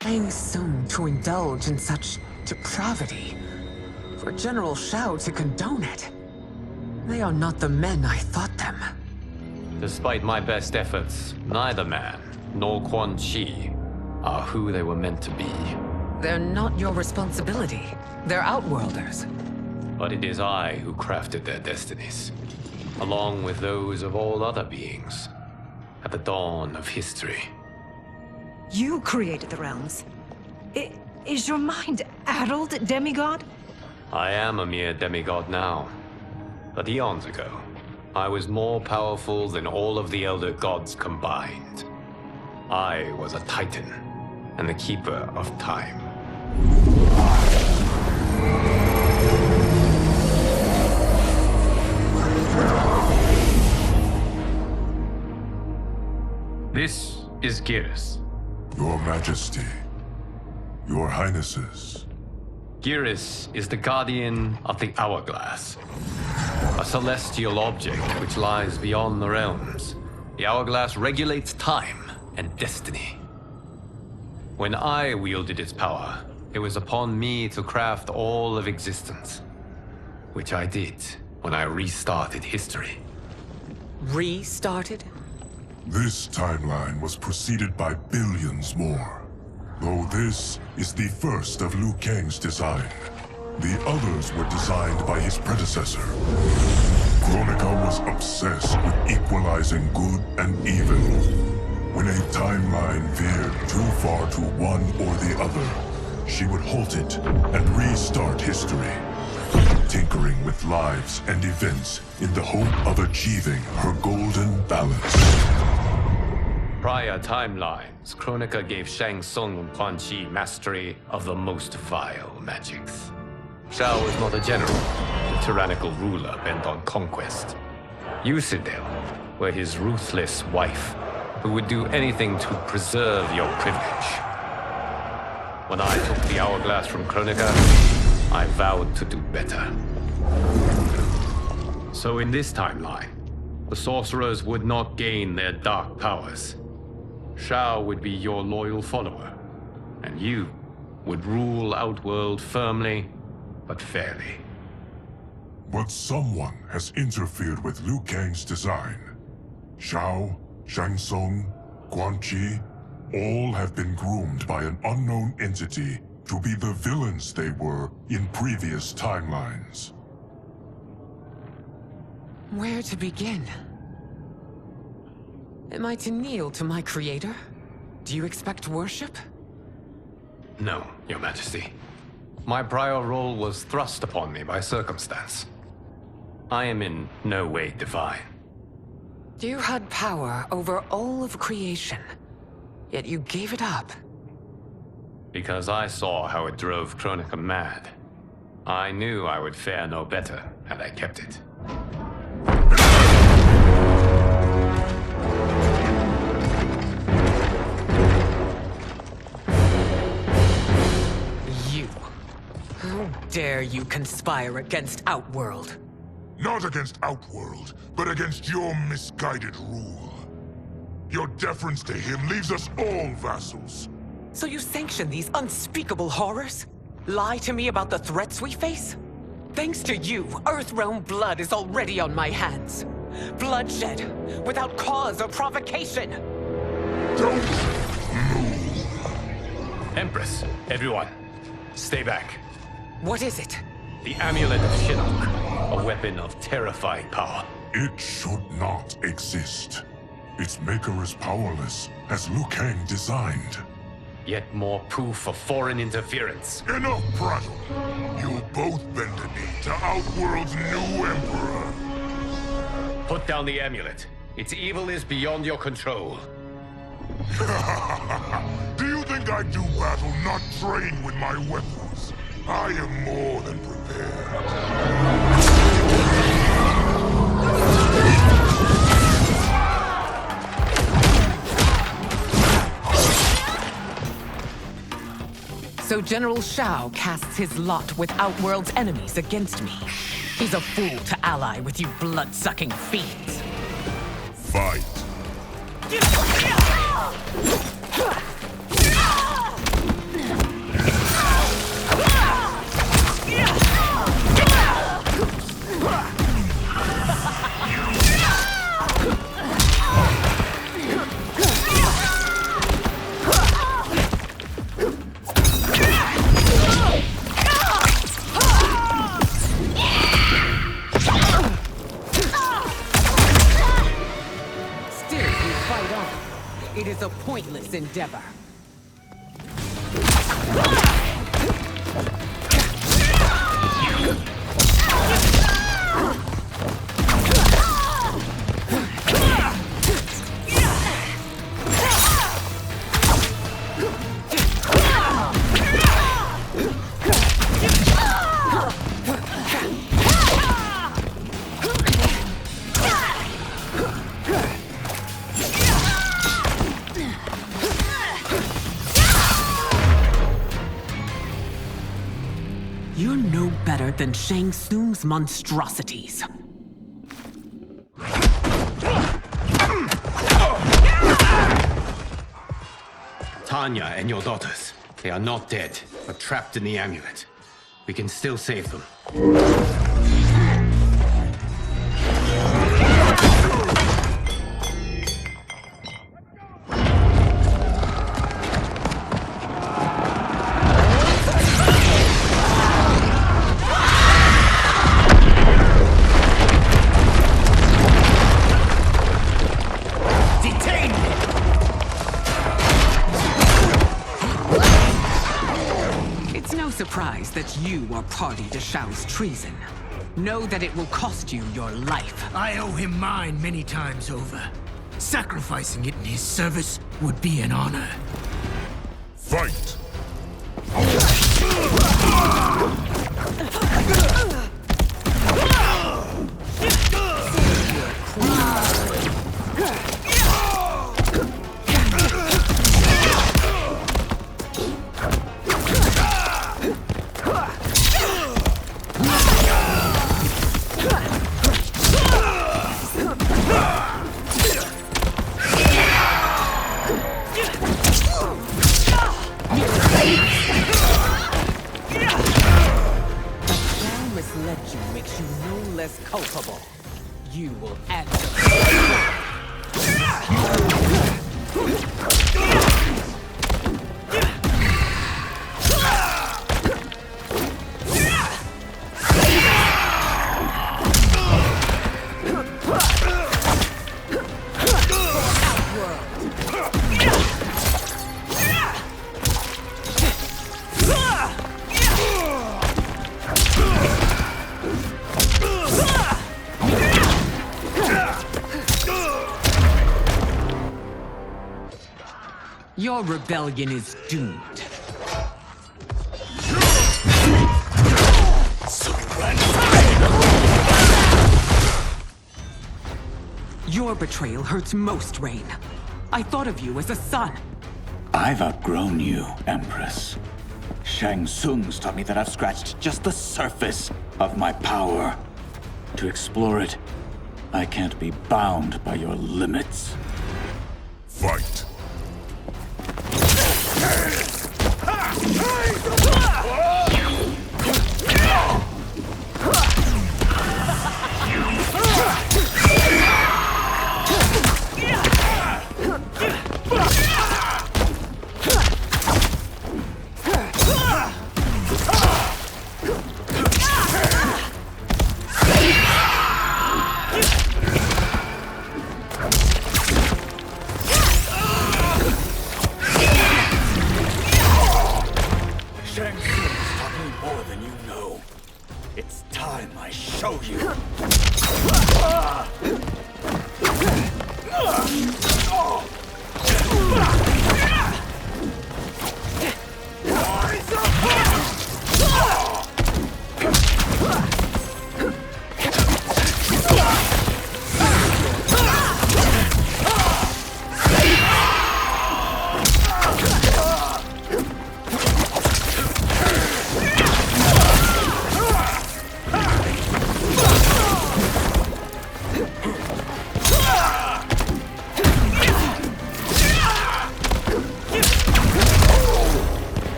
Being soon to indulge in such depravity, for General Shao to condone it. They are not the men I thought them. Despite my best efforts, neither man nor Quan Chi are who they were meant to be. They're not your responsibility. They're Outworlders. But it is I who crafted their destinies, along with those of all other beings, at the dawn of history. You created the realms. Is your mind addled, demigod? I am a mere demigod now, but eons ago, I was more powerful than all of the Elder Gods combined. I was a Titan, and the Keeper of Time. This is Geras. Your Majesty, Your Highnesses. Geras is the guardian of the Hourglass, a celestial object which lies beyond the realms. The Hourglass regulates time and destiny. When I wielded its power, it was upon me to craft all of existence, which I did when I restarted history. Restarted? This timeline was preceded by billions more. Though this is the first of Liu Kang's design. The others were designed by his predecessor. Kronika was obsessed with equalizing good and evil. When a timeline veered too far to one or the other, she would halt it and restart history, tinkering with lives and events in the hope of achieving her golden balance. Prior timelines, Kronika gave Shang Tsung and Quan Chi mastery of the most vile magics. Shao was not a general, a tyrannical ruler bent on conquest. You, Sindel, were his ruthless wife, who would do anything to preserve your privilege. When I took the Hourglass from Kronika, I vowed to do better. So in this timeline, the sorcerers would not gain their dark powers. Shao would be your loyal follower, and you would rule Outworld firmly, but fairly. But someone has interfered with Liu Kang's design. Shao, Shang Tsung, Quan Chi, all have been groomed by an unknown entity to be the villains they were in previous timelines. Where to begin? Am I to kneel to my creator? Do you expect worship? No, Your Majesty. My prior role was thrust upon me by circumstance. I am in no way divine. You had power over all of creation, yet you gave it up. Because I saw how it drove Kronika mad. I knew I would fare no better had I kept it. You. How dare you conspire against Outworld? Not against Outworld, but against your misguided rule. Your deference to him leaves us all vassals. So you sanction these unspeakable horrors? Lie to me about the threats we face? Thanks to you, Earthrealm blood is already on my hands. Bloodshed, without cause or provocation. Don't move. Empress, everyone, stay back. What is it? The Amulet of Shinnok, a weapon of terrifying power. It should not exist. Its maker is powerless, as Liu Kang designed. Yet more proof of foreign interference. Enough prattle. You'll both bend a knee to Outworld's new emperor. Put down the amulet. Its evil is beyond your control. Do you think I do battle not trained with my weapons? I am more than prepared. So General Shao casts his lot with Outworld's enemies against me. He's a fool to ally with you blood-sucking fiends. Fight. It is a pointless endeavor. You're no better than Shang Tsung's monstrosities. Tanya and your daughters, they are not dead, but trapped in the amulet. We can still save them. Surprised that you are party to Shao's treason. Know that it will cost you your life. I owe him mine many times over. Sacrificing it in his service would be an honor. Fight! Makes you no less culpable. You will answer. Your rebellion is doomed. Your betrayal hurts most, Rain. I thought of you as a son. I've outgrown you, Empress. Shang Tsung's taught me that I've scratched just the surface of my power. To explore it, I can't be bound by your limits. Fight!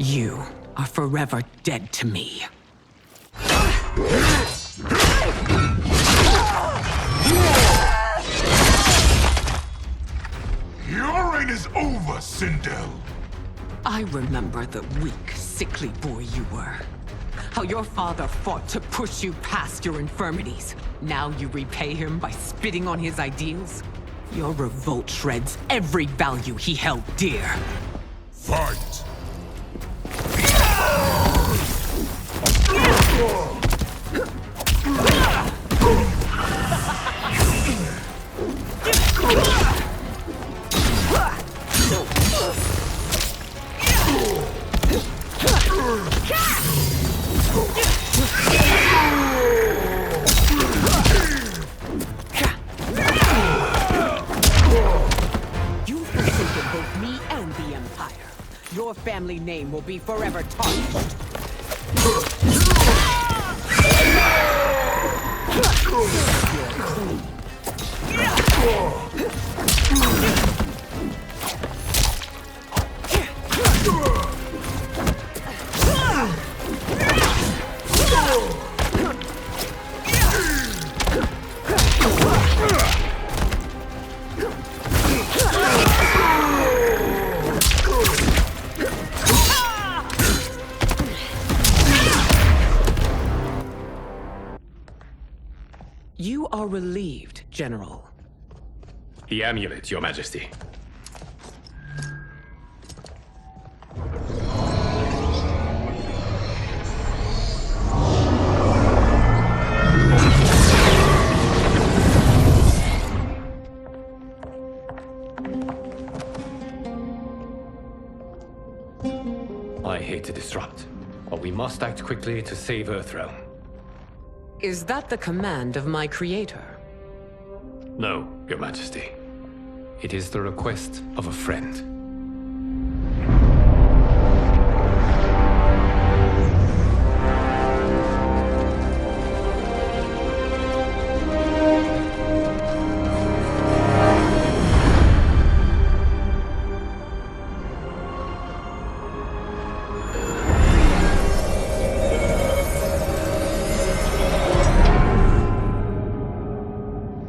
You are forever dead to me. Your reign is over, Sindel. I remember the weak, sickly boy you were. How your father fought to push you past your infirmities. Now you repay him by spitting on his ideals? Your revolt shreds every value he held dear. Fight! You've forsaken both me and the Empire. Your family name will be forever tarnished. You are relieved, General. The amulet, Your Majesty. I hate to disrupt, but we must act quickly to save Earthrealm. Is that the command of my creator? No, Your Majesty. It is the request of a friend.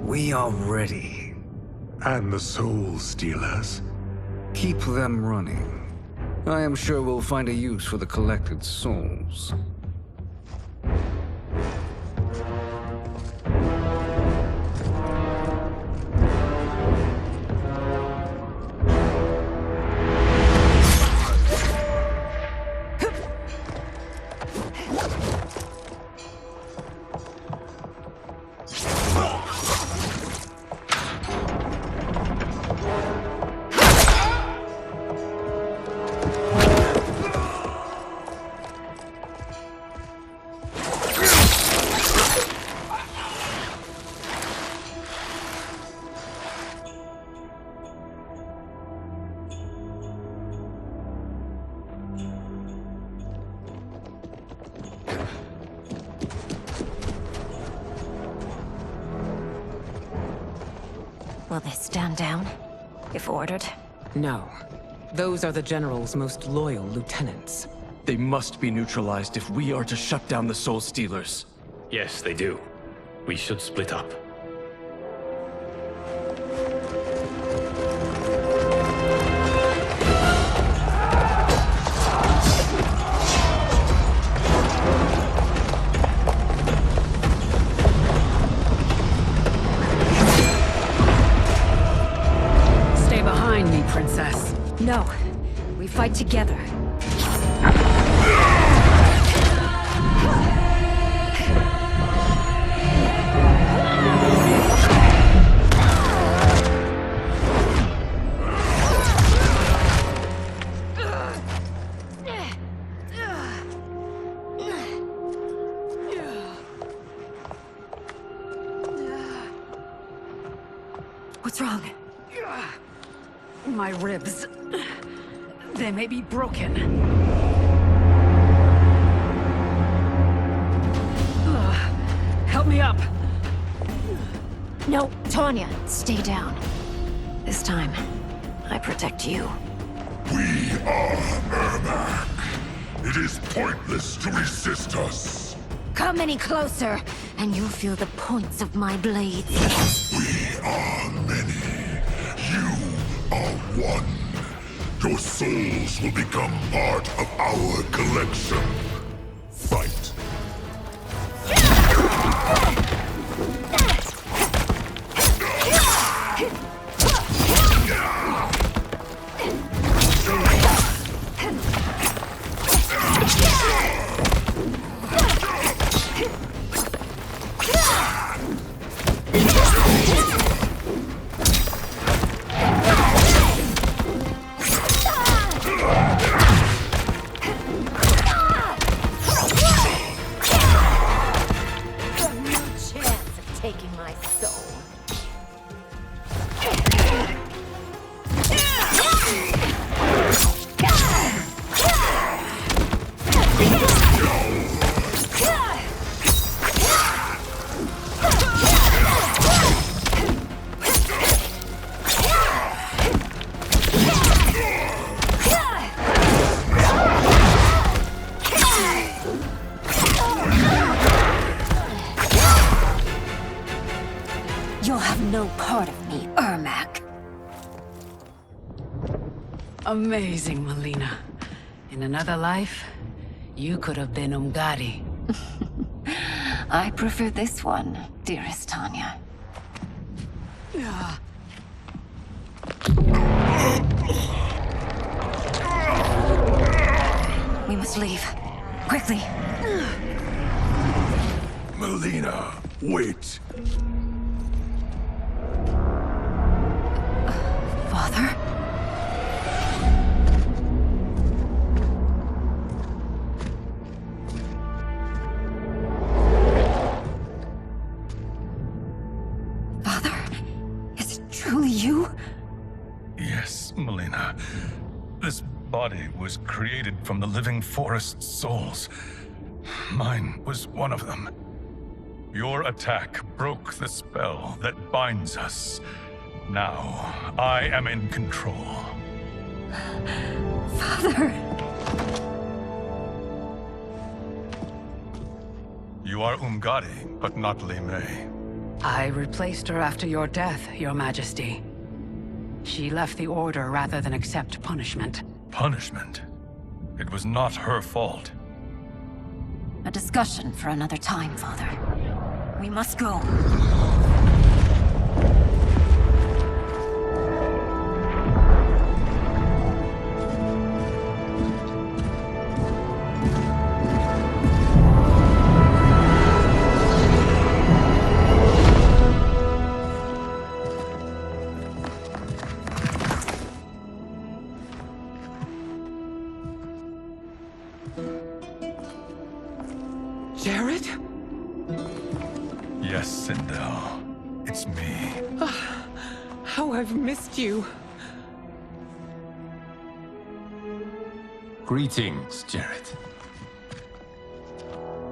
We are ready. And the Soul Stealers? Keep them running. I am sure we'll find a use for the collected souls. Will they stand down, if ordered? No. Those are the General's most loyal lieutenants. They must be neutralized if we are to shut down the Soul Stealers. Yes, they do. We should split up. Stay behind me, Princess. No. We fight together. What's wrong? My ribs. They may be broken. Help me up! No, Tanya, stay down. This time, I protect you. We are Ermac. It is pointless to resist us. Come any closer, and you'll feel the points of my blades. We are many. You are one. Your souls will become part of our collection. Fight. Taking my soul. You'll have no part of me, Ermac. Amazing, Melina. In another life, you could have been Umgadi. I prefer this one, dearest Tanya. We must leave. Quickly. Melina, wait. Father? Father? Is it truly you? Yes, Melina. This body was created from the living forest's souls. Mine was one of them. Your attack broke the spell that binds us. Now, I am in control. Father! You are Umgadi, but not Li Mei. I replaced her after your death, Your Majesty. She left the Order rather than accept punishment. Punishment? It was not her fault. A discussion for another time, Father. We must go. Jared? Yes, Sindel. It's me. How I've missed you. Greetings, Jared.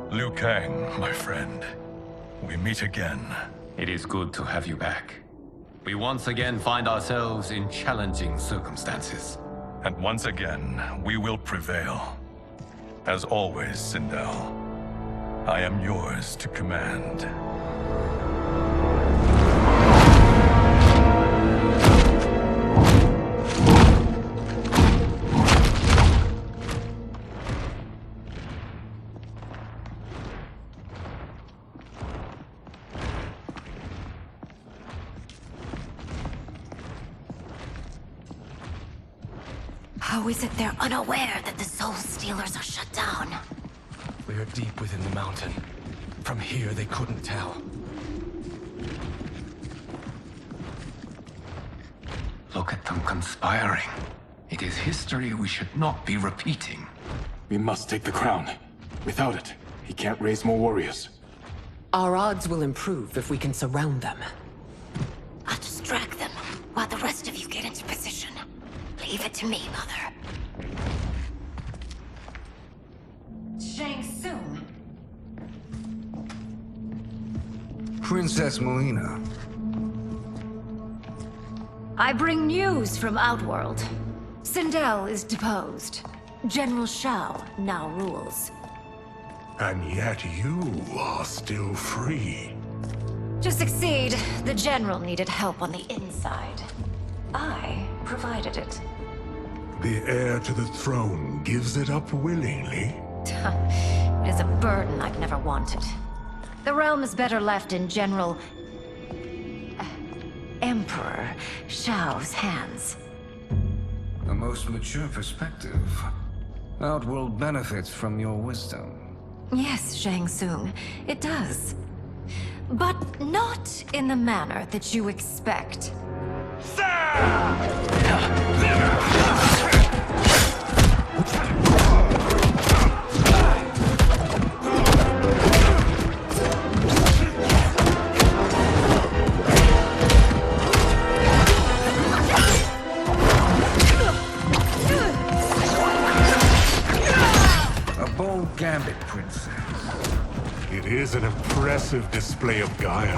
Liu Kang, my friend. We meet again. It is good to have you back. We once again find ourselves in challenging circumstances. And once again, we will prevail. As always, Sindel, I am yours to command. How is it they're unaware that the Soul Stealers are shut down? We are deep within the mountain. From here, they couldn't tell. Look at them conspiring. It is history we should not be repeating. We must take the crown. Without it, he can't raise more warriors. Our odds will improve if we can surround them. I'll distract them while the rest of you get into position. Leave it to me, Mother. Shang Tsung. Princess Melina. I bring news from Outworld. Sindel is deposed. General Shao now rules. And yet you are still free. To succeed, the General needed help on the inside. I provided it. The heir to the throne gives it up willingly. It is a burden I've never wanted. The realm is better left in General... Emperor Shao's hands. A most mature perspective. Outworld benefits from your wisdom. Yes, Shang Tsung, it does. But not in the manner that you expect. A bold gambit, Princess. It is an impressive display of guile.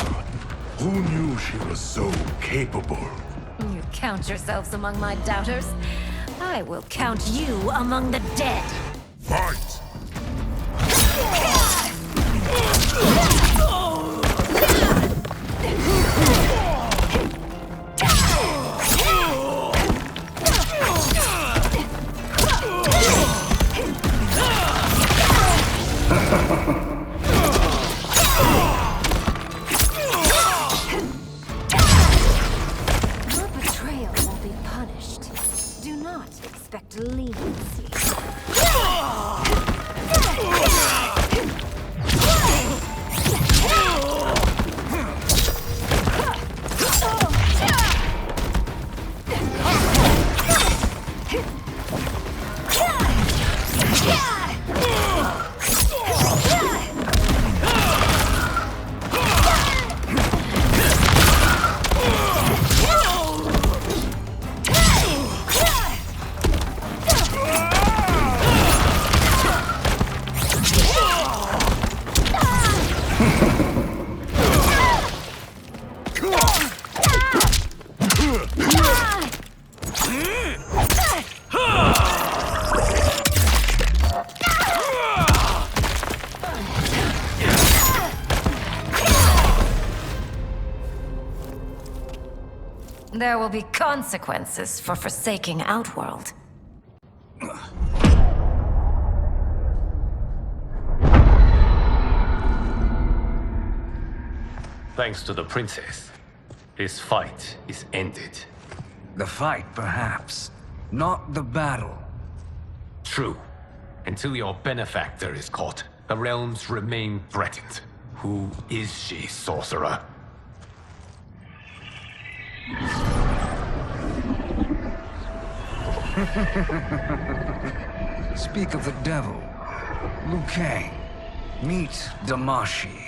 Who knew she was so capable? You count yourselves among my doubters. I will count you among the dead. Fight! Your betrayal will be punished. Do not expect leniency. There will be consequences for forsaking Outworld. Thanks to the princess, this fight is ended. The fight, perhaps. Not the battle. True. Until your benefactor is caught, the realms remain threatened. Who is she, sorcerer? Speak of the devil. Liu Kang. Meet Damashi.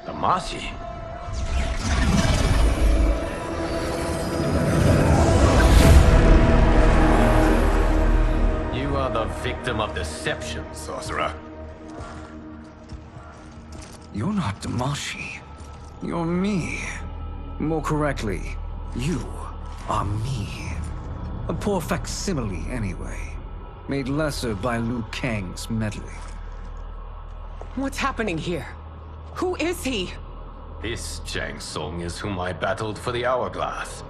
Damashi? You are the victim of deception, sorcerer. You're not Damashi. You're me. More correctly, you are me. A poor facsimile, anyway. Made lesser by Liu Kang's meddling. What's happening here? Who is he? This Shang Tsung is whom I battled for the Hourglass.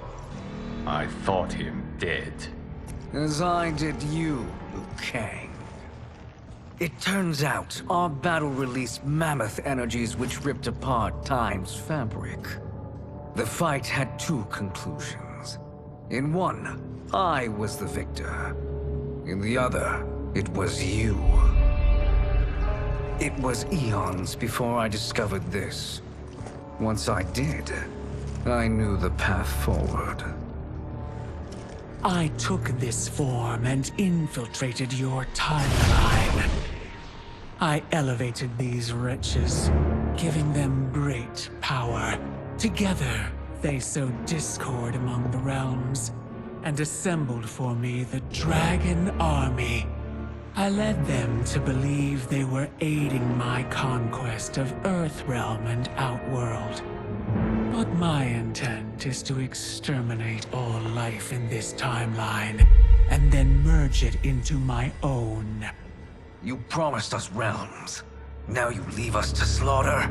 I thought him dead. As I did you, Liu Kang. It turns out our battle released mammoth energies which ripped apart time's fabric. The fight had two conclusions. In one, I was the victor. In the other, it was you. It was eons before I discovered this. Once I did, I knew the path forward. I took this form and infiltrated your timeline. I elevated these wretches, giving them great power. Together, they sowed discord among the realms, and assembled for me the Dragon Army. I led them to believe they were aiding my conquest of Earthrealm and Outworld. But my intent is to exterminate all life in this timeline, and then merge it into my own. You promised us realms. Now you leave us to slaughter?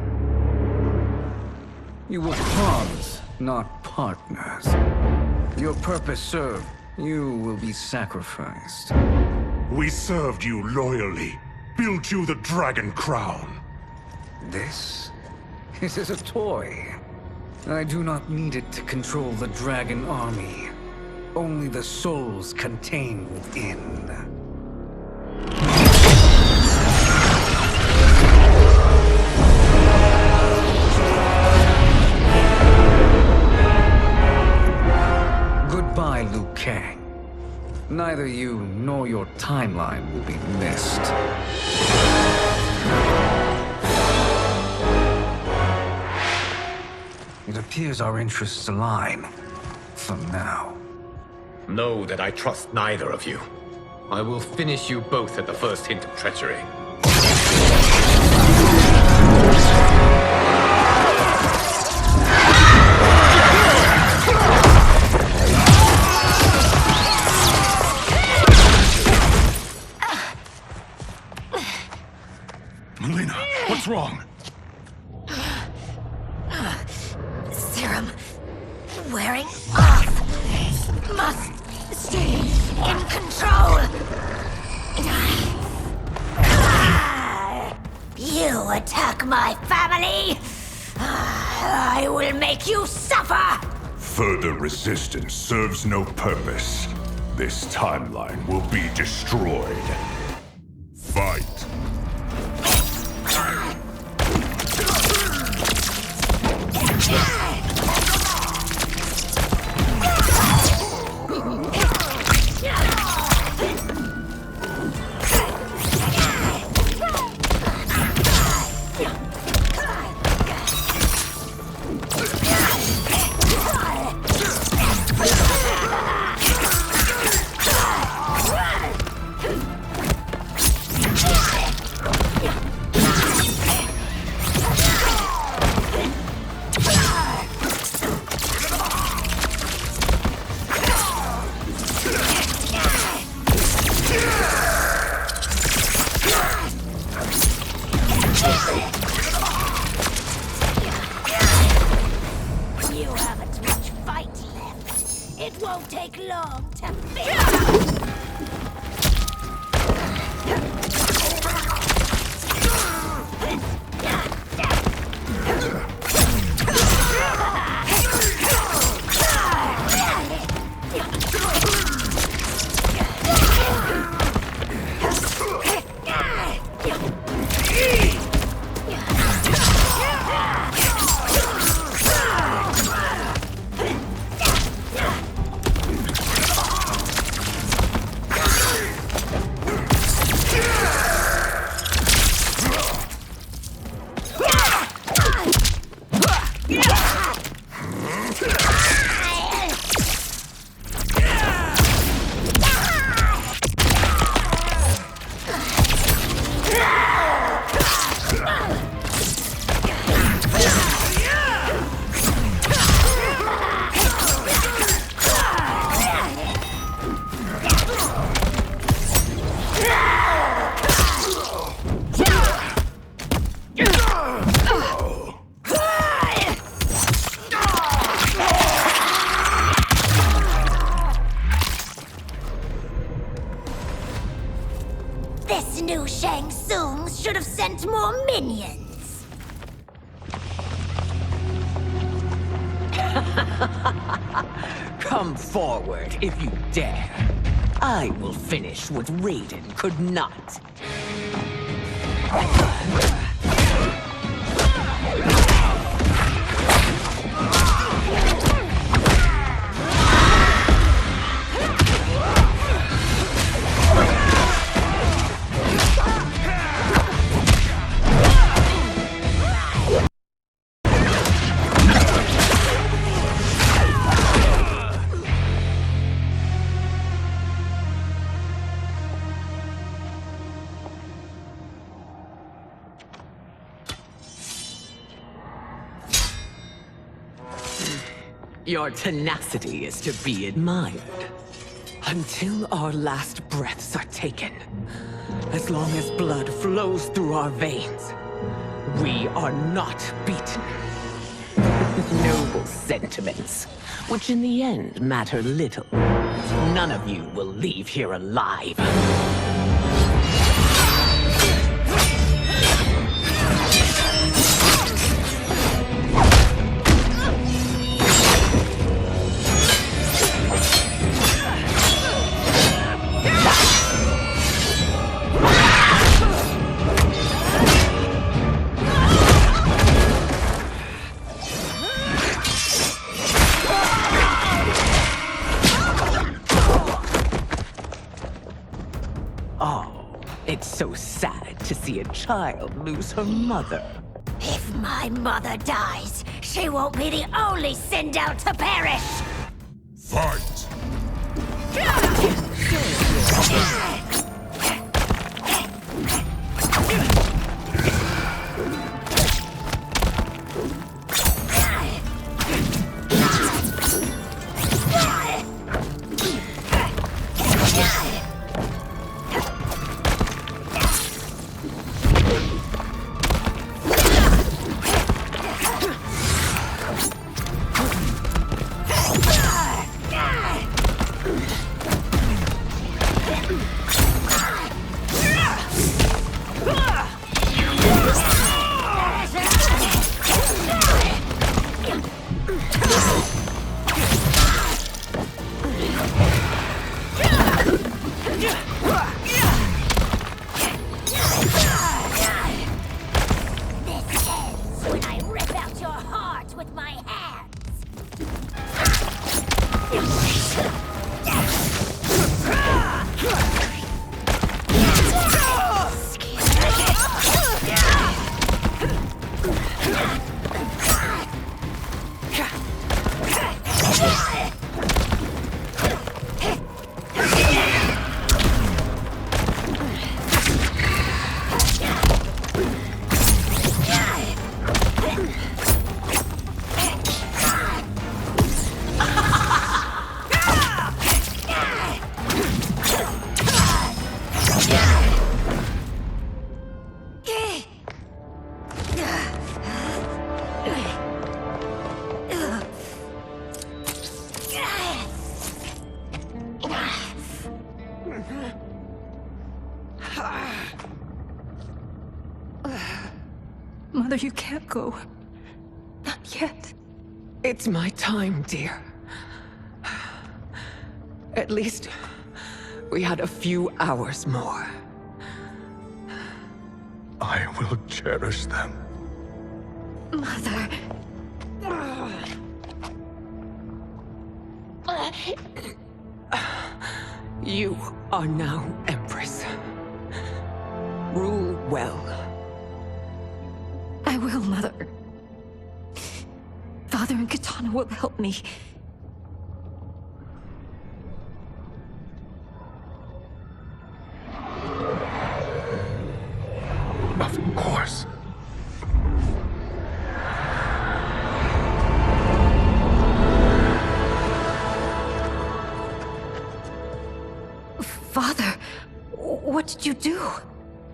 You were pawns, not partners. Your purpose served. You will be sacrificed. We served you loyally, built you the Dragon Crown. This is a toy. I do not need it to control the Dragon Army. Only the souls contained within. Goodbye, Liu Kang. Neither you nor your timeline will be missed. It appears our interests align. For now. Know that I trust neither of you. I will finish you both at the first hint of treachery. Melina, what's wrong? Serum wearing off. Must stay in control. You attack my family. I will make you suffer. Further resistance serves no purpose. This timeline will be destroyed. Fight! You haven't much fight left. It won't take long to finish. This new Shang Tsung should have sent more minions. Come forward if you dare. I will finish what Raiden could not. Your tenacity is to be admired. Until our last breaths are taken, as long as blood flows through our veins, we are not beaten. Noble sentiments, which in the end matter little. None of you will leave here alive. It's so sad to see a child lose her mother. If my mother dies, she won't be the only sinned out to perish! Fight! Mother, you can't go. Not yet. It's my time, dear. At least, we had a few hours more. I will cherish them. Mother... You are now Empress. Rule well. I will, Mother. Father and Katana will help me. Of course. Father, what did you do?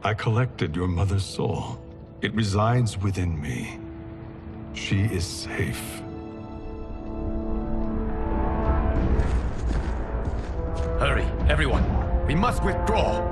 I collected your mother's soul. It resides within me. She is safe. Hurry, everyone. We must withdraw.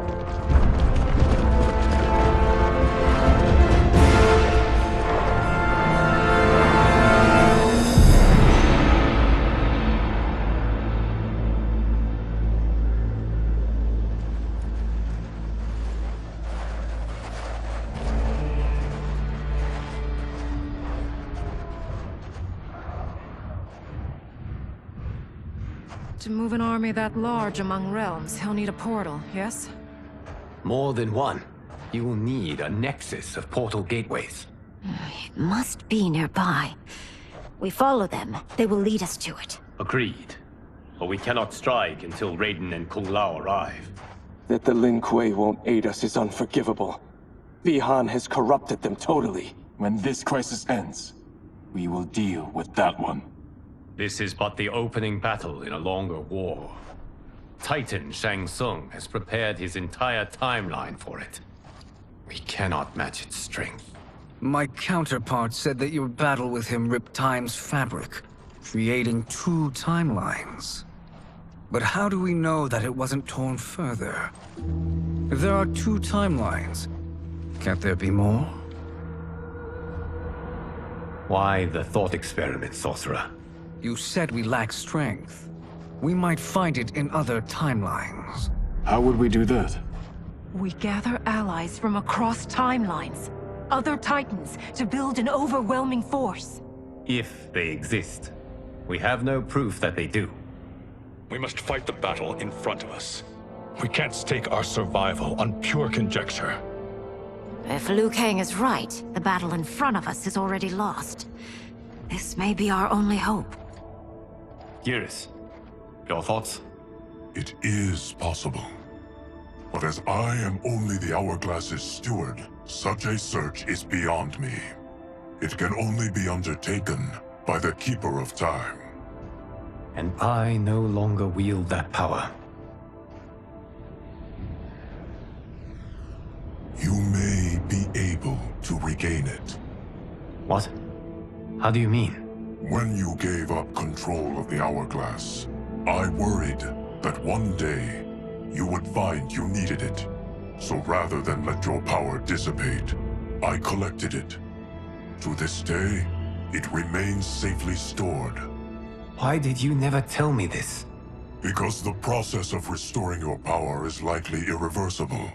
To move an army that large among realms, he'll need a portal, yes? More than one. You will need a nexus of portal gateways. It must be nearby. We follow them. They will lead us to it. Agreed. But we cannot strike until Raiden and Kung Lao arrive. That the Lin Kuei won't aid us is unforgivable. Bi-Han has corrupted them totally. When this crisis ends, we will deal with that one. This is but the opening battle in a longer war. Titan Shang Tsung has prepared his entire timeline for it. We cannot match its strength. My counterpart said that your battle with him ripped time's fabric, creating 2 timelines. But how do we know that it wasn't torn further? If there are 2 timelines, can't there be more? Why the thought experiment, sorcerer? You said we lack strength. We might find it in other timelines. How would we do that? We gather allies from across timelines, other Titans, to build an overwhelming force. If they exist. We have no proof that they do. We must fight the battle in front of us. We can't stake our survival on pure conjecture. If Liu Kang is right, the battle in front of us is already lost. This may be our only hope. Geras, your thoughts? It is possible. But as I am only the Hourglass's steward, such a search is beyond me. It can only be undertaken by the Keeper of Time. And I no longer wield that power. You may be able to regain it. What? How do you mean? When you gave up control of the Hourglass, I worried that one day you would find you needed it. So rather than let your power dissipate, I collected it. To this day, it remains safely stored. Why did you never tell me this? Because the process of restoring your power is likely irreversible.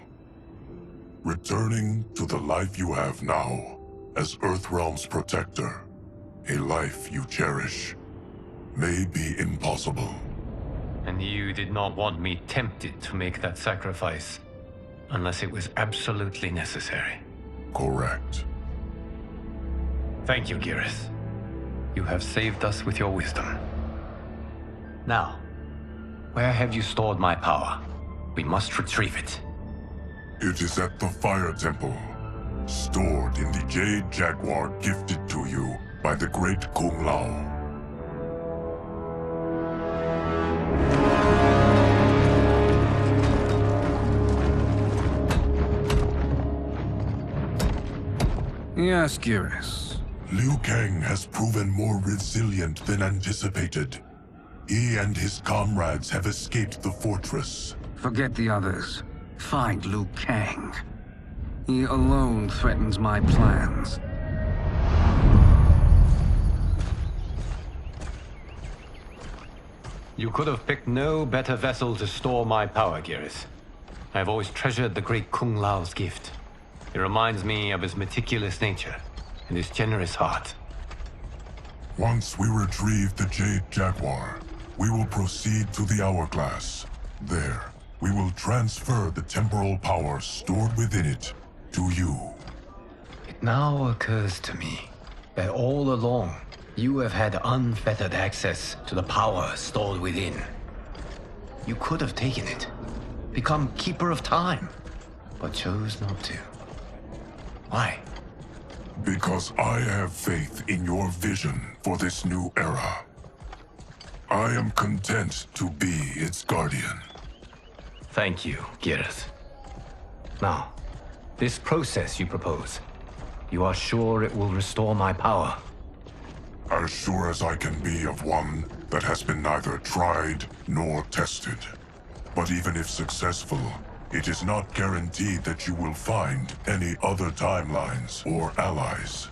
Returning to the life you have now, as Earthrealm's protector, a life you cherish, may be impossible. And you did not want me tempted to make that sacrifice, unless it was absolutely necessary. Correct. Thank you, Geras. You have saved us with your wisdom. Now, where have you stored my power? We must retrieve it. It is at the Fire Temple, stored in the Jade Jaguar gifted to you by the great Kung Lao. Yes, Geras. Liu Kang has proven more resilient than anticipated. He and his comrades have escaped the fortress. Forget the others. Find Liu Kang. He alone threatens my plans. You could have picked no better vessel to store my power, Geras. I've always treasured the great Kung Lao's gift. It reminds me of his meticulous nature and his generous heart. Once we retrieve the Jade Jaguar, we will proceed to the Hourglass. There, we will transfer the temporal power stored within it to you. It now occurs to me that all along, you have had unfettered access to the power stored within. You could have taken it, become Keeper of Time, but chose not to. Why? Because I have faith in your vision for this new era. I am content to be its guardian. Thank you, Geras. Now, this process you propose, you are sure it will restore my power? As sure as I can be of one that has been neither tried nor tested. But even if successful, it is not guaranteed that you will find any other timelines or allies.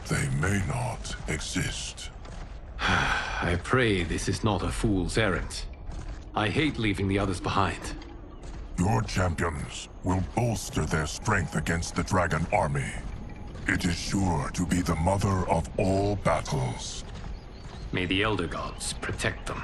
They may not exist. I pray this is not a fool's errand. I hate leaving the others behind. Your champions will bolster their strength against the Dragon Army. It is sure to be the mother of all battles. May the Elder Gods protect them.